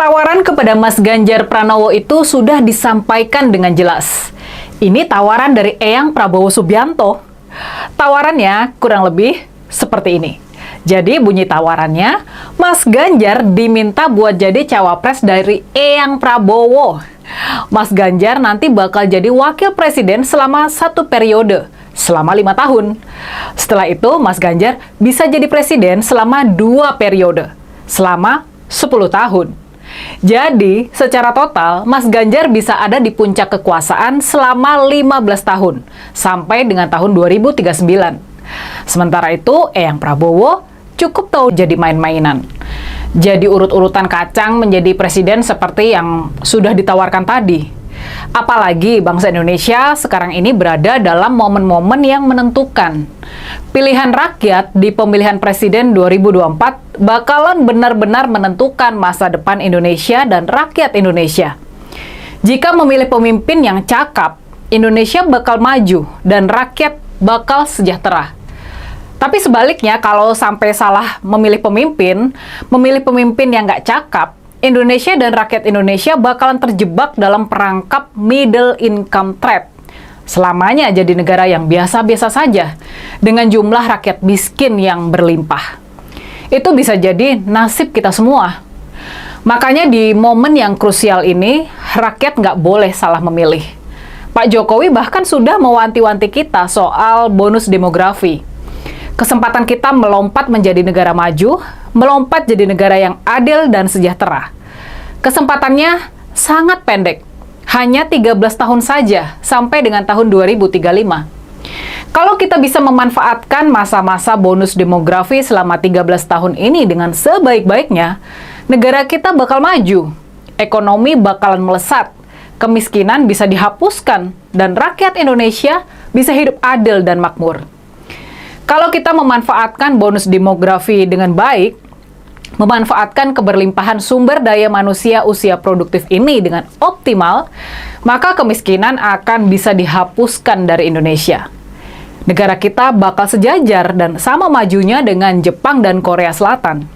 Tawaran kepada Mas Ganjar Pranowo itu sudah disampaikan dengan jelas. Ini tawaran dari Eyang Prabowo Subianto. Tawarannya kurang lebih seperti ini. Jadi bunyi tawarannya, Mas Ganjar diminta buat jadi cawapres dari Eyang Prabowo. Mas Ganjar nanti bakal jadi wakil presiden selama 1 periode, selama 5 tahun. Setelah itu, Mas Ganjar bisa jadi presiden selama 2 periode, selama 10 tahun. Jadi, secara total, Mas Ganjar bisa ada di puncak kekuasaan selama 15 tahun, sampai dengan tahun 2039. Sementara itu, Eyang Prabowo cukup tahu jadi main-mainan. Jadi urut-urutan kacang menjadi presiden seperti yang sudah ditawarkan tadi. Apalagi bangsa Indonesia sekarang ini berada dalam momen-momen yang menentukan. Pilihan rakyat di pemilihan presiden 2024 bakalan benar-benar menentukan masa depan Indonesia dan rakyat Indonesia. Jika memilih pemimpin yang cakap, Indonesia bakal maju dan rakyat bakal sejahtera. Tapi sebaliknya, kalau sampai salah memilih pemimpin yang nggak cakap, Indonesia dan rakyat Indonesia bakalan terjebak dalam perangkap middle income trap. Selamanya jadi negara yang biasa-biasa saja, dengan jumlah rakyat miskin yang berlimpah. Itu bisa jadi nasib kita semua. Makanya di momen yang krusial ini, rakyat nggak boleh salah memilih. Pak Jokowi bahkan sudah mewanti-wanti kita soal bonus demografi. Kesempatan kita melompat menjadi negara maju, melompat jadi negara yang adil dan sejahtera. Kesempatannya sangat pendek, hanya 13 tahun saja, sampai dengan tahun 2035. Kalau kita bisa memanfaatkan masa-masa bonus demografi selama 13 tahun ini dengan sebaik-baiknya, negara kita bakal maju, ekonomi bakalan melesat, kemiskinan bisa dihapuskan, dan rakyat Indonesia bisa hidup adil dan makmur. Kalau kita memanfaatkan bonus demografi dengan baik, memanfaatkan keberlimpahan sumber daya manusia usia produktif ini dengan optimal, maka kemiskinan akan bisa dihapuskan dari Indonesia. Negara kita bakal sejajar dan sama majunya dengan Jepang dan Korea Selatan.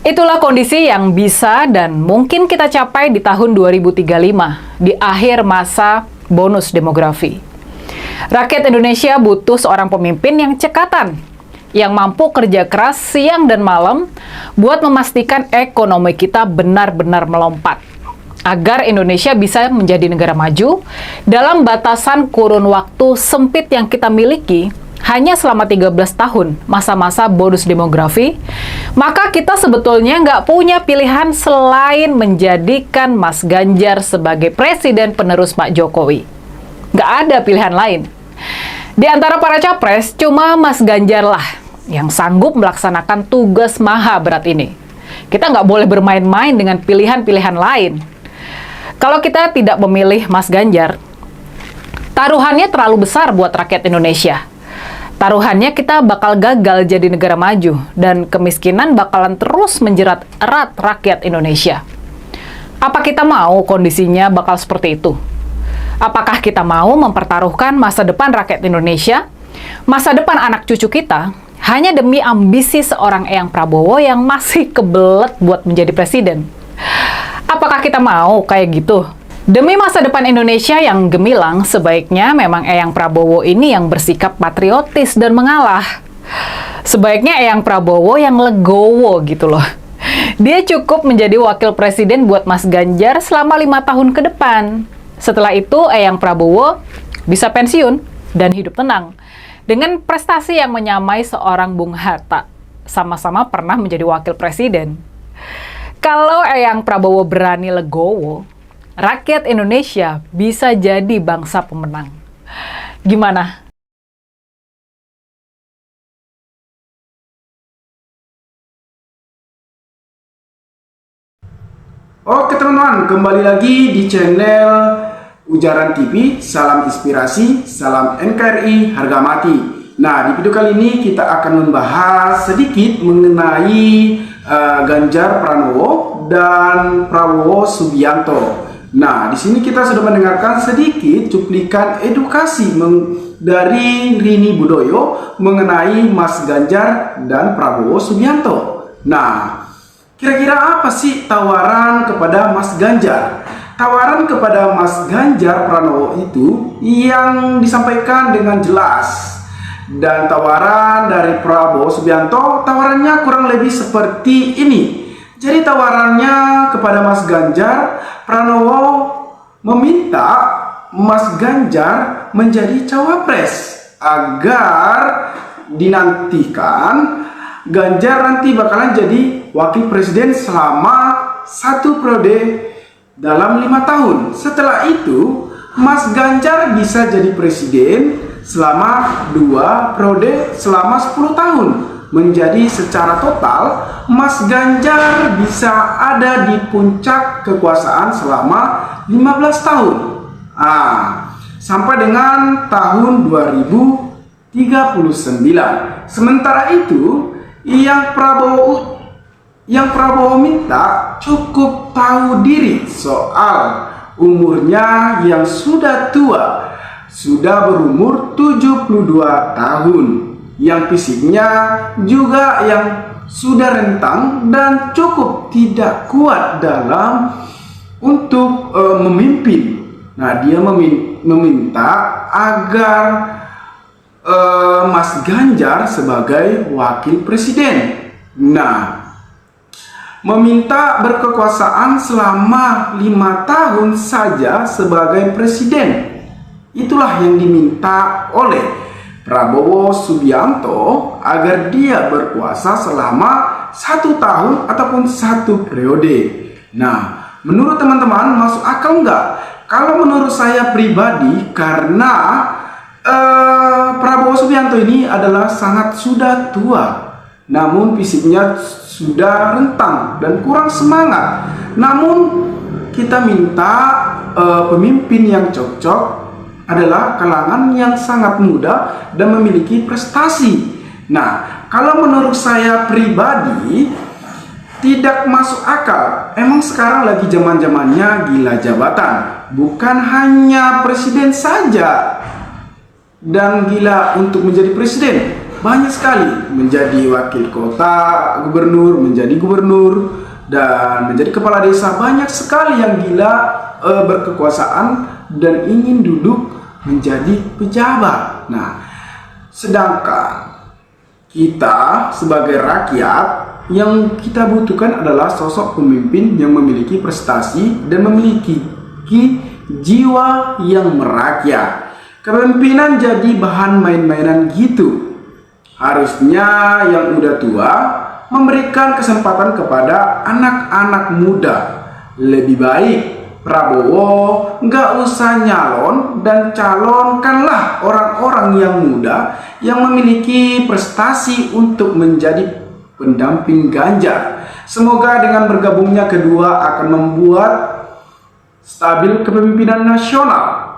Itulah kondisi yang bisa dan mungkin kita capai di tahun 2035, di akhir masa bonus demografi. Rakyat Indonesia butuh seorang pemimpin yang cekatan, yang mampu kerja keras siang dan malam buat memastikan ekonomi kita benar-benar melompat, agar Indonesia bisa menjadi negara maju dalam batasan kurun waktu sempit yang kita miliki hanya selama 13 tahun masa-masa bonus demografi. Maka kita sebetulnya nggak punya pilihan selain menjadikan Mas Ganjar sebagai presiden penerus Pak Jokowi. Nggak ada pilihan lain. Di antara para capres, cuma Mas Ganjar lah yang sanggup melaksanakan tugas maha berat ini. Kita nggak boleh bermain-main dengan pilihan-pilihan lain. Kalau kita tidak memilih Mas Ganjar, taruhannya terlalu besar buat rakyat Indonesia. Taruhannya kita bakal gagal jadi negara maju, dan kemiskinan bakalan terus menjerat erat rakyat Indonesia. Apa kita mau kondisinya bakal seperti itu? Apakah kita mau mempertaruhkan masa depan rakyat Indonesia, masa depan anak cucu kita, hanya demi ambisi seorang Eyang Prabowo yang masih kebelet buat menjadi presiden? Apakah kita mau kayak gitu? Demi masa depan Indonesia yang gemilang, sebaiknya memang Eyang Prabowo ini yang bersikap patriotis dan mengalah. Sebaiknya Eyang Prabowo yang legowo gitu loh. Dia cukup menjadi wakil presiden buat Mas Ganjar selama 5 tahun ke depan. Setelah itu, Eyang Prabowo bisa pensiun dan hidup tenang dengan prestasi yang menyamai seorang Bung Hatta, sama-sama pernah menjadi wakil presiden. Kalau Eyang Prabowo berani legowo, rakyat Indonesia bisa jadi bangsa pemenang. Gimana? Oke teman-teman, kembali lagi di channel Ujaran TV. Salam inspirasi, salam NKRI harga mati. Nah, di video kali ini kita akan membahas sedikit mengenai Ganjar Pranowo dan Prabowo Subianto. Nah, di sini kita sudah mendengarkan sedikit cuplikan edukasi dari Rini Budoyo mengenai Mas Ganjar dan Prabowo Subianto. Nah, Kira-kira apa sih tawaran kepada Mas Ganjar? Tawaran kepada Mas Ganjar Pranowo itu yang disampaikan dengan jelas. Dan tawaran dari Prabowo Subianto, tawarannya kurang lebih seperti ini. Jadi tawarannya kepada Mas Ganjar Pranowo meminta Mas Ganjar menjadi cawapres agar dinantikan Ganjar nanti bakalan jadi wakil presiden selama 1 periode dalam 5 tahun. Setelah itu Mas Ganjar bisa jadi presiden selama 2 periode selama 10 tahun. Menjadi secara total Mas Ganjar bisa ada di puncak kekuasaan selama 15 tahun. Sampai dengan tahun 2039. Sementara itu yang Prabowo minta cukup tahu diri soal umurnya yang sudah tua, sudah berumur 72 tahun, yang fisiknya juga yang sudah rentang dan cukup tidak kuat dalam untuk memimpin. Nah, dia meminta agar Mas Ganjar sebagai wakil presiden. Nah, meminta berkekuasaan selama 5 tahun saja sebagai presiden. Itulah yang diminta oleh Prabowo Subianto agar dia berkuasa selama 1 tahun ataupun 1 periode. Nah, menurut teman-teman masuk akal nggak? Kalau menurut saya pribadi, karena Prabowo Subianto ini adalah sangat sudah tua, namun fisiknya sudah rentang dan kurang semangat. Namun kita minta pemimpin yang cocok adalah kalangan yang sangat muda dan memiliki prestasi. Nah, kalau menurut saya pribadi tidak masuk akal. Emang sekarang lagi zaman-zamannya gila jabatan. Bukan hanya presiden saja dan gila untuk menjadi presiden. Banyak sekali menjadi wakil kota, gubernur, menjadi gubernur, dan menjadi kepala desa. Banyak sekali yang gila berkekuasaan dan ingin duduk menjadi pejabat. Nah, sedangkan kita sebagai rakyat, yang kita butuhkan adalah sosok pemimpin yang memiliki prestasi dan memiliki jiwa yang merakyat. Kepemimpinan jadi bahan main-mainan gitu. Harusnya yang udah tua memberikan kesempatan kepada anak-anak muda. Lebih baik Prabowo nggak usah nyalon dan calonkanlah orang-orang yang muda yang memiliki prestasi untuk menjadi pendamping Ganjar. Semoga dengan bergabungnya kedua akan membuat stabil kepemimpinan nasional.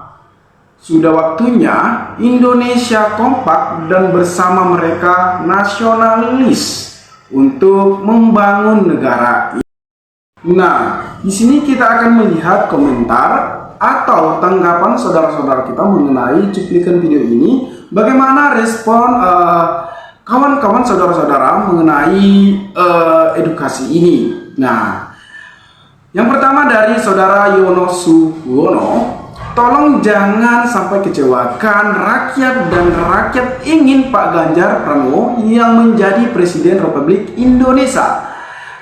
Sudah waktunya Indonesia kompak dan bersama mereka nasionalis untuk membangun negara ini. Nah, di sini kita akan melihat komentar atau tanggapan saudara-saudara kita mengenai cuplikan video ini. Bagaimana respon kawan-kawan saudara-saudara mengenai edukasi ini. Nah, yang pertama dari saudara Yono Suwono, tolong jangan sampai kecewakan rakyat, dan rakyat ingin Pak Ganjar Pranowo yang menjadi Presiden Republik Indonesia.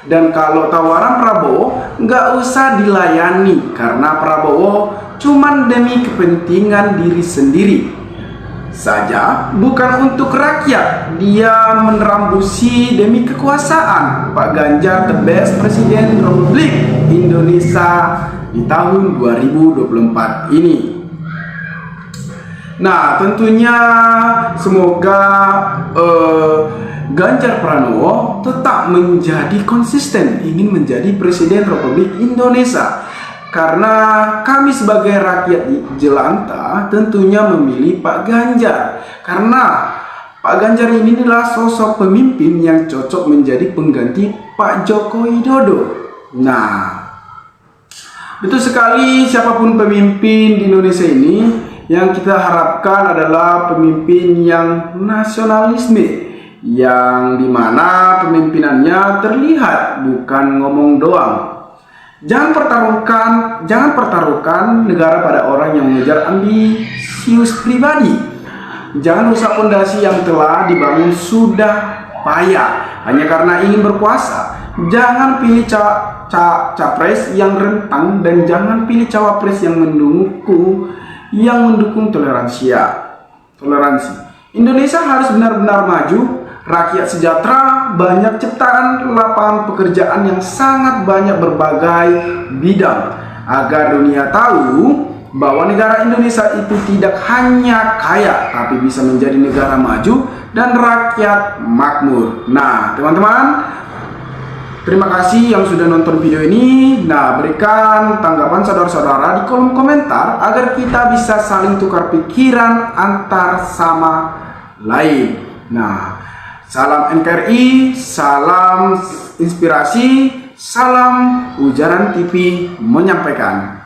Dan kalau tawaran Prabowo nggak usah dilayani, karena Prabowo cuman demi kepentingan diri sendiri saja, bukan untuk rakyat. Dia menerambusi demi kekuasaan. Pak Ganjar the best Presiden Republik Indonesia di tahun 2024 ini. Nah, tentunya semoga Ganjar Pranowo tetap menjadi konsisten ingin menjadi Presiden Republik Indonesia. Karena kami sebagai rakyat jelantah tentunya memilih Pak Ganjar. Karena Pak Ganjar ini adalah sosok pemimpin yang cocok menjadi pengganti Pak Joko Widodo. Nah, betul sekali, siapapun pemimpin di Indonesia ini, yang kita harapkan adalah pemimpin yang nasionalisme, yang dimana pemimpinannya terlihat bukan ngomong doang. Jangan pertaruhkan negara pada orang yang mengejar ambisius pribadi. Jangan rusak fondasi yang telah dibangun sudah payah hanya karena ingin berkuasa. Jangan pilih capres yang rentang dan jangan pilih cawapres yang mendukung toleransi. Indonesia harus benar-benar maju, rakyat sejahtera, banyak ciptaan lapangan pekerjaan yang sangat banyak berbagai bidang agar dunia tahu bahwa negara Indonesia itu tidak hanya kaya tapi bisa menjadi negara maju dan rakyat makmur. Nah, teman-teman, terima kasih yang sudah nonton video ini. Nah, berikan tanggapan saudara-saudara di kolom komentar agar kita bisa saling tukar pikiran antar sama lain. Nah, salam NKRI, salam inspirasi, salam Ujaran TV menyampaikan.